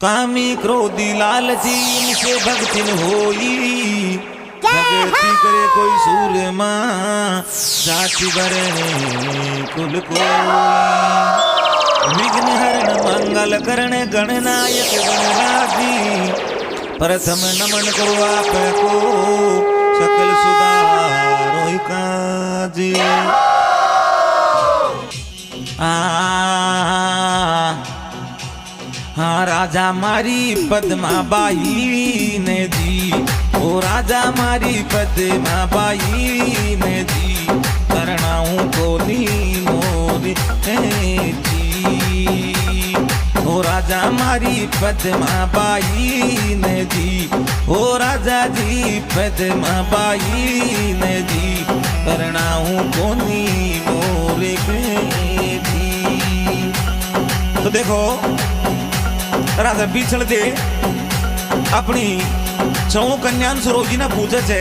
कामी क्रोधी लालची इनसे भक्तिन होई। भगति करे कोई सूरमा जाति बरने कुल कोई। विघ्न हरण मंगल करण गणनायक गणराजी। प्रथम नमन करो आपको सकल सुधारो काजी। हाँ राजा मारी पद्माबाई ने जी। ओ राजा मारी पद्माबाई ने जी। करणाऊं को नी मोरी जी। ओ राजा मारी पद्माबाई ने जी। ओ राजा जी पद्माबाई ने जी। करणाऊं को नी मोरे जी। तो देखो राजा बीछड़ दे अपनी छो कन्या सरोजी ना पूछे छे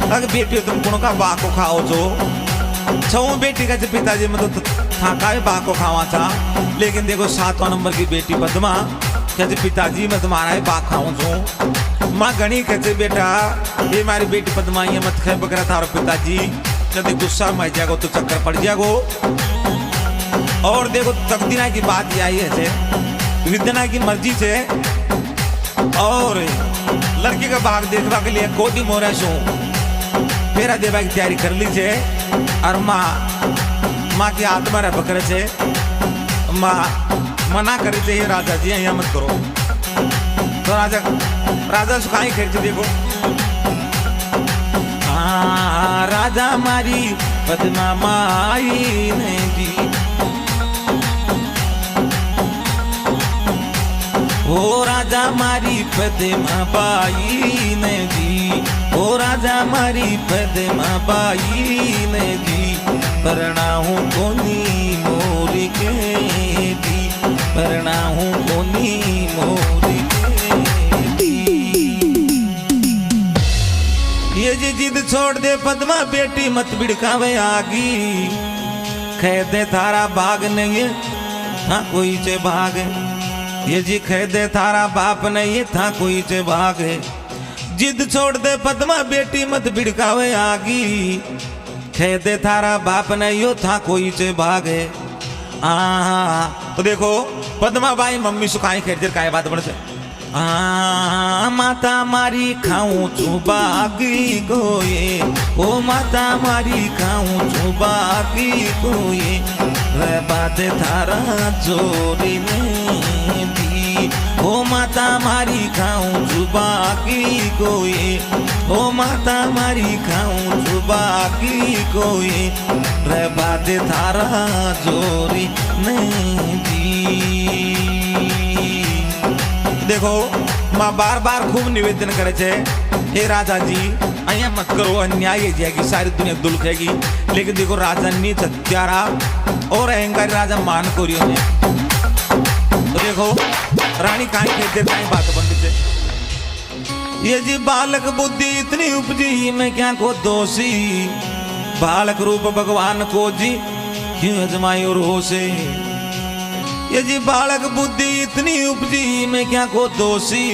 अगर बेटी तुम कोनो का बा को खाओ छो। छो बेटी का पिताजी में तो था का बा को खावा था। लेकिन देखो 7वां नंबर की बेटी पद्मा कहते पिताजी मैं तुम्हारा बा खाऊं छो। माँ गणी कहते बेटा ये हमारी बेटी पद्मा ये मत खाए बकरा थारो पिताजी कहते गुस्सा मच जाएगो तो चक्कर पड़ जाएगो। और देखो तकदीरा की बात ये आई है विद्या की मर्जी से और लड़की का भाग देखवा के लिए कोटी मोरा सो फेरा देवा की तैयारी कर लीजिए। और माँ की आत्मा रे पकड़े से माँ मना करे थे राजा जी यहाँ मत करो। तो राजा सुखाई खेल देखो। हाँ राजा मारी पद्मा माई ने जी। ओ राजा मारी पद्माबाई ने जी। ओ राजा मारी पद्माबाई ने जी। परणाहूं कोनी मोरी के जी। परणाहूं कोनी मोरी के जी। ये जी जिद छोड़ दे पद्मा बेटी मत बिड़कावे आगी। कह दे थारा भाग नहीं हाँ कोई चे भाग। ये जी कह दे थारा बाप नहीं ये था कोई चे भाग है। जिद छोड़ दे पद्मा बेटी मत बिड़कावे आगी। कह दे थारा बाप नहीं यो था कोई चे भाग है। तो देखो पद्मा बाई मम्मी सुखाई खेर काय बात बढ़ से। माता मारी खाऊं छू बागी कोये। ओ माता मारी खाऊं छू बागी कोये। रे बात थारा जोरी ने दी। ओ माता मारी खाऊं छू बागी कोये। ओ माता मारी खाऊं छू बागी कोये। रे बात थारा जोरी ने दी। देखो माँ बार बार खूब निवेदन करे छे हे राजा जी अया मत करो अन्याय है जाएगी सारी दुनिया दुलखेगी। लेकिन देखो राजा नी सत्यारा और अहंकारी राजा मान कोरियो ने। तो देखो रानी कहीं कहते कहीं बात बनती है। ये जी बालक बुद्धि इतनी उपजी मैं क्या को दोषी। बालक रूप भगवान को जी क्यों अजमायो रो से। ये जी बालक बुद्धि इतनी उपजी मैं क्या को दोषी।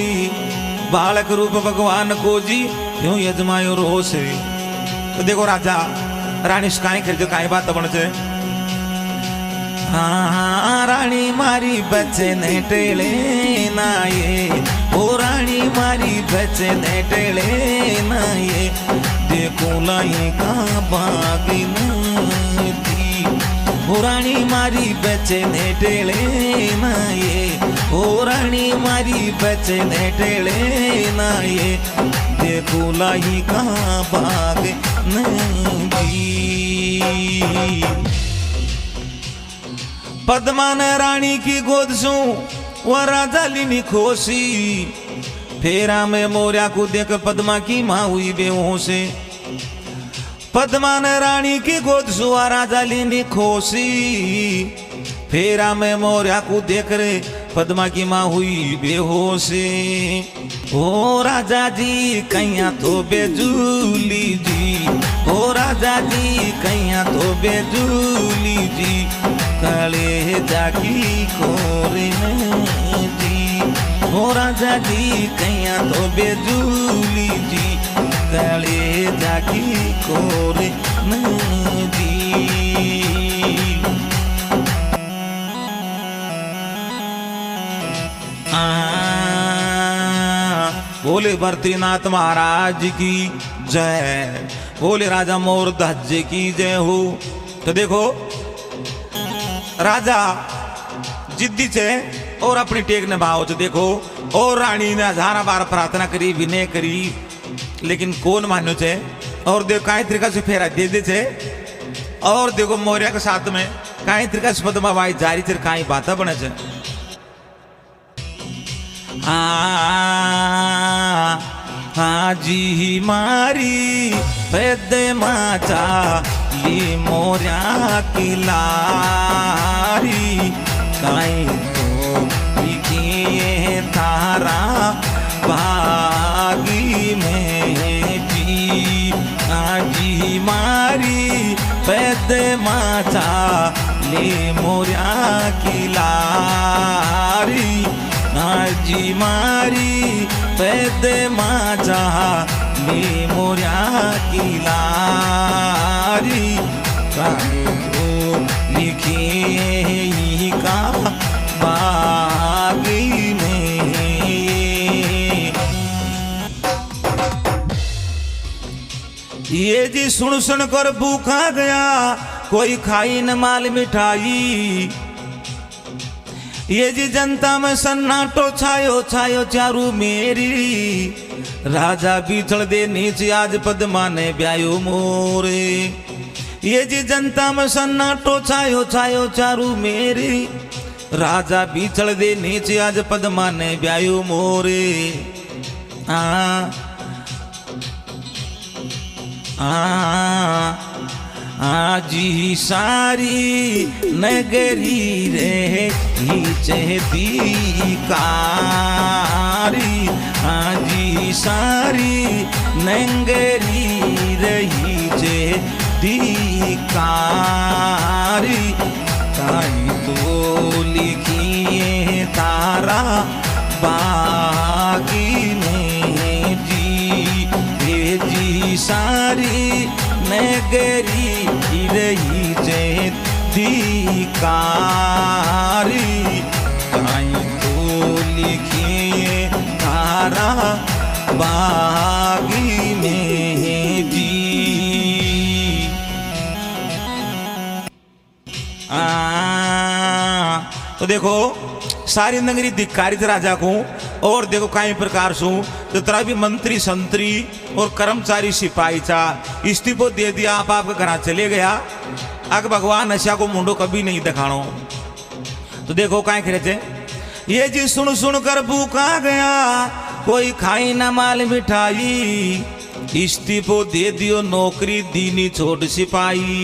बालक रूप भगवान को जी क्यों यजमायो रो से। तो देखो राजा रानी काई कर जो काई बात बन से। हाँ रानी मारी बच्चे ने टेले ना ये। ओ रानी मारी बच्चे ने टेले ना ये। देखो लाई का बागी नहीं थी। ओ रानी मारी बच्चे ने टेले ना ये। ओ रानी मारी बच्चे ने टेले ना ये। देखो लाई का बाग नहीं। पद्मा ने रानी की गोद सू वह राजा लीनी खोसी। फेरा में मोरिया को देख पद्मा की माँ हुई बेहोशी। पद्मा ने रानी की गोद सुआ राजा लीनी खोसी। फेरा में मोरिया को देख रे पद्मा की माँ हुई बेहोशी। ओ राजा जी कैया तो बेजूली जी। ओ राजा जी कैया तो बेजूली जी। काले जाकी कोरे जी। ओ राजा जी कैया तो बेजूली जी गले जाकी कोरे नदी बोले बद्रीनाथ महाराज की जय, बोले राजा मोर ध्वज की जय हो। तो देखो राजा जिद्दी छे और अपनी टेक ने भाव तो देखो और रानी ने 1000 बार प्रार्थना करी विनय करी लेकिन कौन मान्यो छे और देखो कई तरीका से फेरा दे दे छे और देखो मौर्य के साथ में कई तरीका से पद्मा भाई जारी छे कई बात बने छे। हाजी मारी पैद माचा ली मोर्या की लारी काई तो लिखिए तारा बागी में जी। हाजी मारी पैद माचा ली मोर्या की लारी हाजी मारी पैद माचा ली मोर्या की लारी तो लिखिए का बागी में। ये जी सुन सुन कर भूखा गया कोई खाई न माल मिठाई। ये जी जनता में सन्नाटो छायो छायो चारू मेरी राजा बीछड़ दे नीचे आज पद्मा ने ब्यायो मोरे। ये जी जनता में सन्नाटो छायो छायो चारू मेरी राजा बीछड़ दे नीचे आज पद्मा ने ब्यायो मोरे। आजी सारी नगरी रे चहती कारी। आजी सारी नगरी रही चहती कारी काई तो लिखिए तारा बागी में जी। ये जी सारी नगरी रही चहती कारी काई तो लिखिए तारा बागी में जी। तो देखो सारी नगरी धिक्कारी राजा को और देखो कई प्रकार सु तो तरह भी मंत्री संतरी और कर्मचारी सिपाही चा इस्तीफो दे दिया आप आपके घर चले गया। अग भगवान नशा को मुंडो कभी नहीं दिखाणो। तो देखो कई करे थे ये जी सुन सुन कर भूखा गया कोई खाई ना माल मिठाई। इस्तीफो दे दियो नौकरी दीनी छोड़ सिपाही।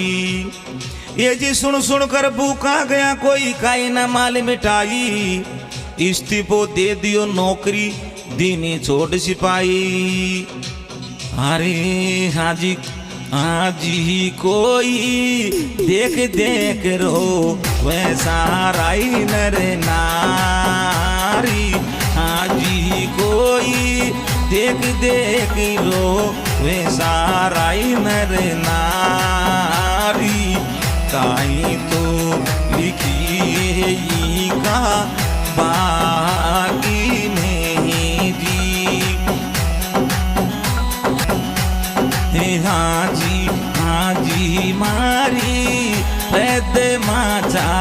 ये जी सुन सुन कर भूखा गया कोई खाई ना माल मिठाई। इस्तीफो दे दियो नौकरी दीनी छोड़ सिपाही। अरे हाजी हाजी कोई देख देख रो वैसा राई नर नारी। हाजी कोई देख देख रो वैसा राई नर नारी काई तो लिखिए का बागी में जी। हाजी हाजी मारी पैद माचा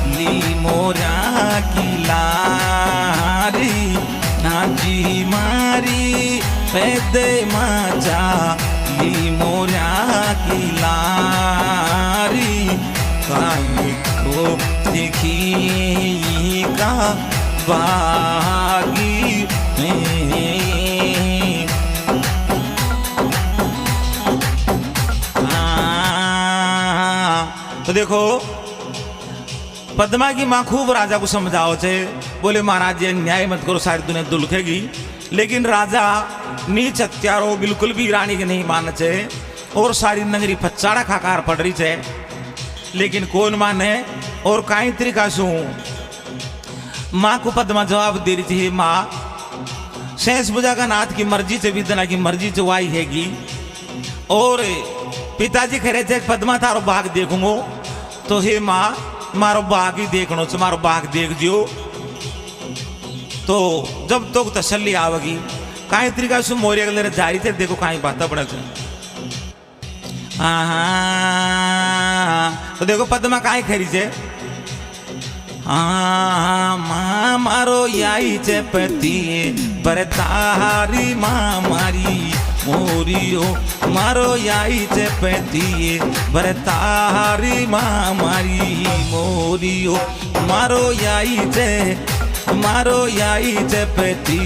ली मोरा की लारी। हाजी मारी पैद माचा ली मोरा की लारी काई को देखिए का बागी में। तो देखो पद्मा की माँ खूब राजा को समझाओ छे बोले महाराज ये न्याय मत करो सारी दुनिया दुलखेगी। लेकिन राजा नीच हत्यारो बिल्कुल भी रानी के नहीं मान छे और सारी नगरी फच्चाड़ा खाकार पड़ रही छे लेकिन कौन माने और कई तरीका सु माँ को पद्मा जवाब दे रही थी, माँ शेष भुजा का नाथ की मर्जी से विदना की मर्जी से वाई हैगी। और पिताजी कह रहे थे पद्मा थारो बाग देखूंगो, तो हे माँ मारो बाग ही देखनो से मारो बाग देख दियो। तो जब तो तसल्ली आवेगी कहीं तरीका से मोरिया के लिए जारी थे, देखो कहीं बात पड़ा थे। तो देखो पद्मा कहीं खरी से माँ मारो याई चे पति बरतारी माँ मारी मोरियो मारो याई चे पति बरतारी माँ मारी मोरियो मारो याई चे पति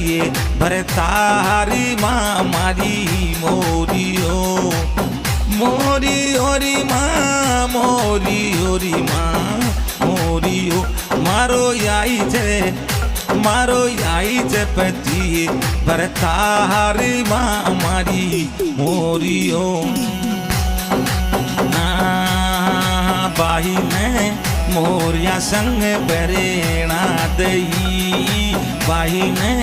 बरतारी माँ मारी मोरियो मोरी ओरी माँ मोरी ओरी माँ मोरियो मारो याई चे पति बरतारी माँ मारी मोरियो। बाही ने मोरिया संग बरेणा दई, बाही ने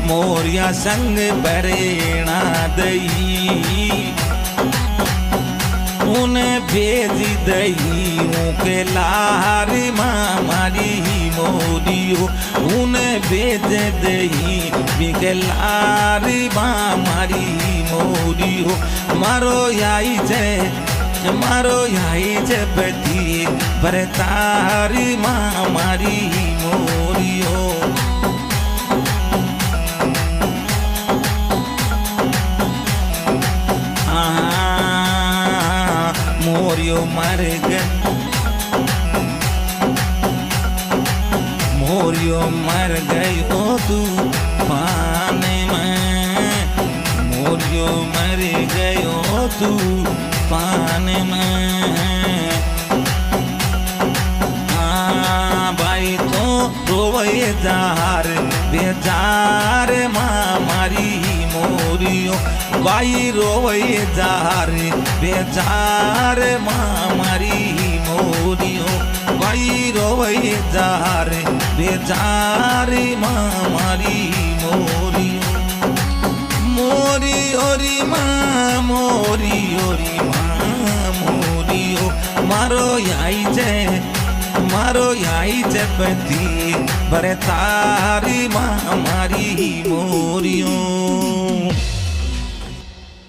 मोरिया संग बरेणा दई। उन्हें भेज दई के लारी माँ मारी मोरियो, उन्हें भेज दई के लारी माँ मारी मोरियो। मारो याई चे पति बरतारी माँ मारी मोरियो। मोरियो मर गए, मोरियो मर गयो तूफान में, मोरियो मर गयो तूफान में। भाई तो रोवे जार बेजार माँ मारी मोरियो, भाई रोवे जार बेजार माँ मारी मोरियो, भाई रोवे जार बेजार माँ मारी मोरियो। मोरी ओरी माँ मोरी ओरी माँ मोरियो मारो याई चे पति बरतारी माँ मारी मोरियो।